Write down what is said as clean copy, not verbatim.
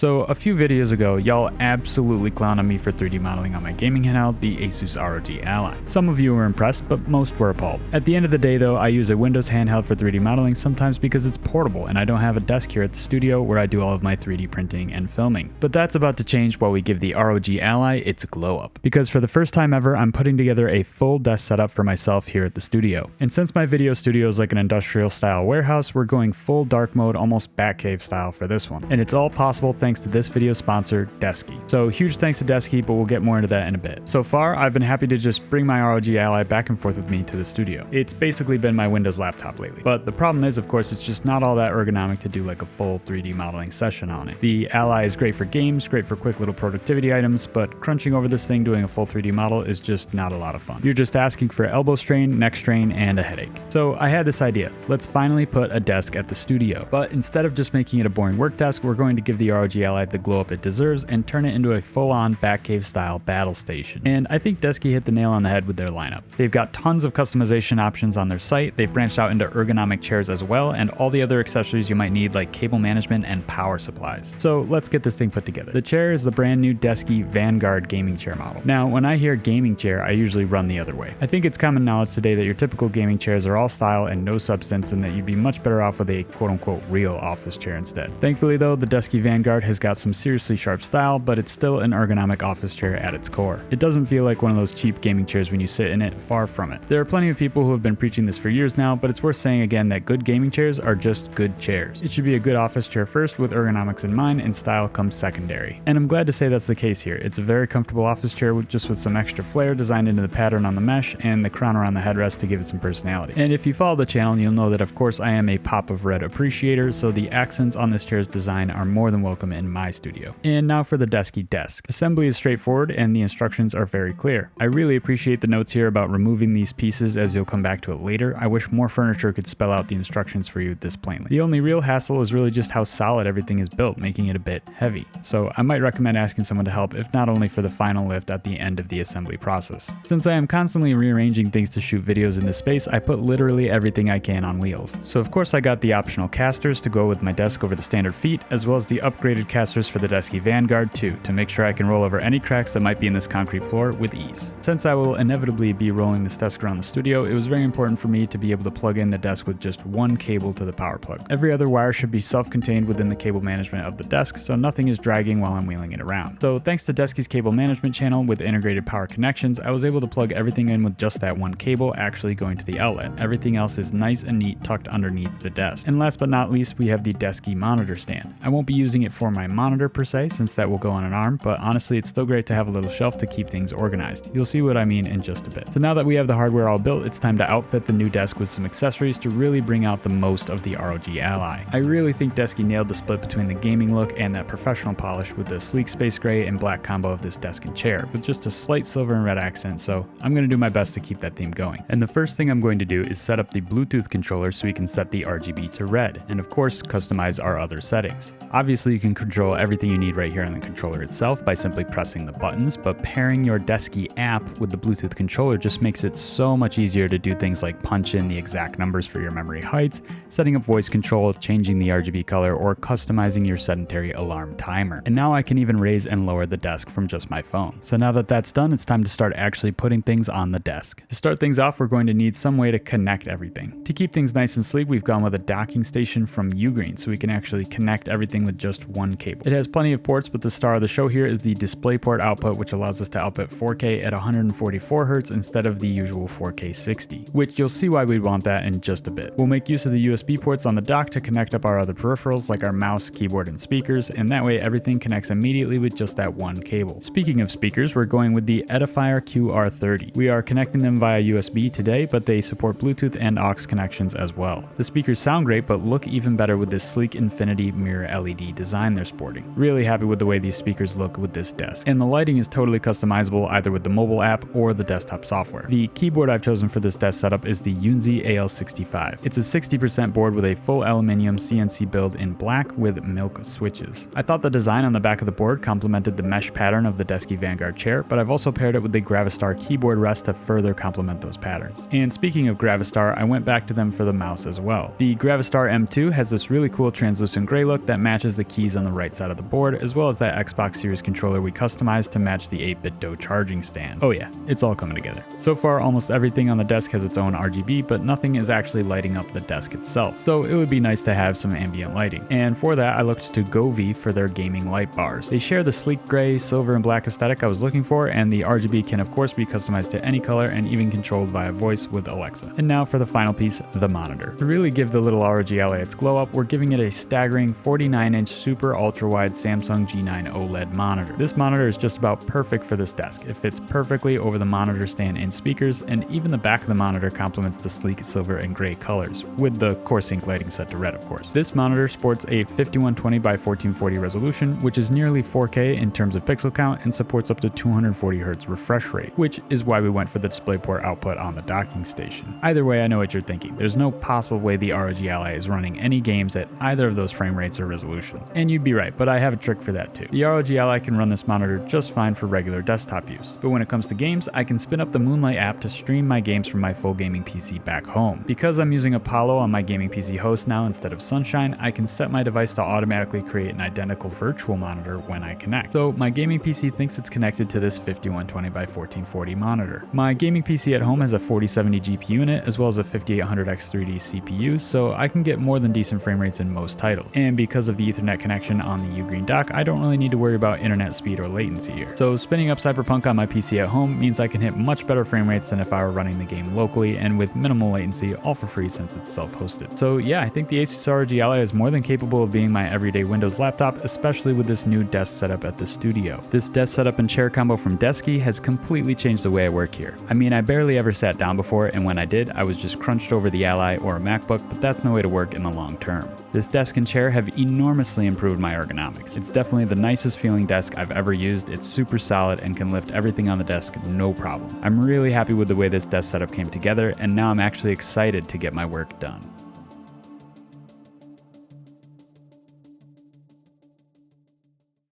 So a few videos ago, y'all absolutely clowned on me for 3D modeling on my gaming handheld, the ASUS ROG Ally. Some of you were impressed, but most were appalled. At the end of the day though, I use a Windows handheld for 3D modeling sometimes because it's portable and I don't have a desk here at the studio where I do all of my 3D printing and filming. But that's about to change while we give the ROG Ally its glow up. Because for the first time ever, I'm putting together a full desk setup for myself here at the studio. And since my video studio is like an industrial style warehouse, we're going full dark mode, almost Batcave style for this one. And it's all possible thanks to this video sponsor, Desky. So huge thanks to Desky, but we'll get more into that in a bit. So far, I've been happy to just bring my ROG Ally back and forth with me to the studio. It's basically been my Windows laptop lately. But the problem is, of course, it's just not all that ergonomic to do like a full 3D modeling session on it. The Ally is great for games, great for quick little productivity items, but crunching over this thing doing a full 3D model is just not a lot of fun. You're just asking for elbow strain, neck strain, and a headache. So I had this idea. Let's finally put a desk at the studio. But instead of just making it a boring work desk, we're going to give the ROG Ally the glow up it deserves and turn it into a full-on Batcave style battle station. And I think Desky hit the nail on the head with their lineup. They've got tons of customization options on their site, they've branched out into ergonomic chairs as well, and all the other accessories you might need like cable management and power supplies. So let's get this thing put together. The chair is the brand new Desky Vanguard gaming chair model. Now, when I hear gaming chair, I usually run the other way. I think it's common knowledge today that your typical gaming chairs are all style and no substance, and that you'd be much better off with a quote-unquote real office chair instead. Thankfully though, the Desky Vanguard has got some seriously sharp style, but it's still an ergonomic office chair at its core. It doesn't feel like one of those cheap gaming chairs when you sit in it, far from it. There are plenty of people who have been preaching this for years now, but it's worth saying again that good gaming chairs are just good chairs. It should be a good office chair first with ergonomics in mind, and style comes secondary. And I'm glad to say that's the case here. It's a very comfortable office chair with some extra flair designed into the pattern on the mesh and the crown around the headrest to give it some personality. And if you follow the channel, you'll know that of course I am a pop of red appreciator, so the accents on this chair's design are more than welcome in my studio. And now for the Desky Desk. Assembly is straightforward and the instructions are very clear. I really appreciate the notes here about removing these pieces, as you'll come back to it later. I wish more furniture could spell out the instructions for you this plainly. The only real hassle is really just how solid everything is built, making it a bit heavy. So I might recommend asking someone to help, if not only for the final lift at the end of the assembly process. Since I am constantly rearranging things to shoot videos in this space, I put literally everything I can on wheels. So of course I got the optional casters to go with my desk over the standard feet, as well as the upgraded casters for the Desky Vanguard too, to make sure I can roll over any cracks that might be in this concrete floor with ease. Since I will inevitably be rolling this desk around the studio, it was very important for me to be able to plug in the desk with just one cable to the power plug. Every other wire should be self-contained within the cable management of the desk, so nothing is dragging while I'm wheeling it around. So thanks to Desky's cable management channel with integrated power connections, I was able to plug everything in with just that one cable actually going to the outlet. Everything else is nice and neat tucked underneath the desk. And last but not least, we have the Desky monitor stand. I won't be using it for my monitor per se, since that will go on an arm, but honestly it's still great to have a little shelf to keep things organized. You'll see what I mean in just a bit. So now that we have the hardware all built, it's time to outfit the new desk with some accessories to really bring out the most of the ROG Ally. I really think Desky nailed the split between the gaming look and that professional polish with the sleek space gray and black combo of this desk and chair, with just a slight silver and red accent, so I'm going to do my best to keep that theme going. And the first thing I'm going to do is set up the Bluetooth controller so we can set the RGB to red, and of course customize our other settings. Obviously you can control everything you need right here on the controller itself by simply pressing the buttons, but pairing your Desky app with the Bluetooth controller just makes it so much easier to do things like punch in the exact numbers for your memory heights, setting up voice control, changing the RGB color, or customizing your sedentary alarm timer. And now I can even raise and lower the desk from just my phone. So now that that's done, it's time to start actually putting things on the desk. To start things off, we're going to need some way to connect everything. To keep things nice and sleek, we've gone with a docking station from Ugreen, so we can actually connect everything with just one cable. It has plenty of ports, but the star of the show here is the DisplayPort output, which allows us to output 4K at 144 Hz instead of the usual 4K 60, which you'll see why we'd want that in just a bit. We'll make use of the USB ports on the dock to connect up our other peripherals like our mouse, keyboard, and speakers, and that way everything connects immediately with just that one cable. Speaking of speakers, we're going with the Edifier QR30. We are connecting them via USB today, but they support Bluetooth and aux connections as well. The speakers sound great, but look even better with this sleek infinity mirror LED design they're sporting. Really happy with the way these speakers look with this desk. And the lighting is totally customizable either with the mobile app or the desktop software. The keyboard I've chosen for this desk setup is the Yunzi AL65. It's a 60% board with a full aluminum CNC build in black with milk switches. I thought the design on the back of the board complemented the mesh pattern of the Desky Vanguard chair, but I've also paired it with the Gravistar keyboard rest to further complement those patterns. And speaking of Gravistar, I went back to them for the mouse as well. The Gravistar M2 has this really cool translucent gray look that matches the keys on the the right side of the board, as well as that Xbox Series controller we customized to match the 8-bit DOE charging stand. Oh yeah, it's all coming together. So far, almost everything on the desk has its own RGB, but nothing is actually lighting up the desk itself. So it would be nice to have some ambient lighting. And for that, I looked to Govee for their gaming light bars. They share the sleek gray, silver, and black aesthetic I was looking for, and the RGB can of course be customized to any color and even controlled via voice with Alexa. And now for the final piece, the monitor. To really give the little ROG Ally its glow up, we're giving it a staggering 49-inch super ultra-wide Samsung G9 OLED monitor. This monitor is just about perfect for this desk. It fits perfectly over the monitor stand and speakers, and even the back of the monitor complements the sleek silver and gray colors, with the core sync lighting set to red of course. This monitor sports a 5120 by 1440 resolution, which is nearly 4K in terms of pixel count and supports up to 240Hz refresh rate, which is why we went for the DisplayPort output on the docking station. Either way, I know what you're thinking. There's no possible way the ROG Ally is running any games at either of those frame rates or resolutions. And you'd be right, but I have a trick for that too. The ROG Ally can run this monitor just fine for regular desktop use. But when it comes to games, I can spin up the Moonlight app to stream my games from my full gaming PC back home. Because I'm using Apollo on my gaming PC host now instead of Sunshine, I can set my device to automatically create an identical virtual monitor when I connect. So my gaming PC thinks it's connected to this 5120 by 1440 monitor. My gaming PC at home has a 4070 GPU unit as well as a 5800X 3D CPU, so I can get more than decent frame rates in most titles. And because of the Ethernet connection on the Ugreen dock, I don't really need to worry about internet speed or latency here. So spinning up Cyberpunk on my PC at home means I can hit much better frame rates than if I were running the game locally and with minimal latency, all for free since it's self-hosted. So yeah, I think the ASUS ROG Ally is more than capable of being my everyday Windows laptop, especially with this new desk setup at the studio. This desk setup and chair combo from Desky has completely changed the way I work here. I mean, I barely ever sat down before, and when I did, I was just crunched over the Ally or a MacBook, but that's no way to work in the long term. This desk and chair have enormously improved my ergonomics. It's definitely the nicest feeling desk I've ever used. It's super solid and can lift everything on the desk no problem. I'm really happy with the way this desk setup came together, and now I'm actually excited to get my work done.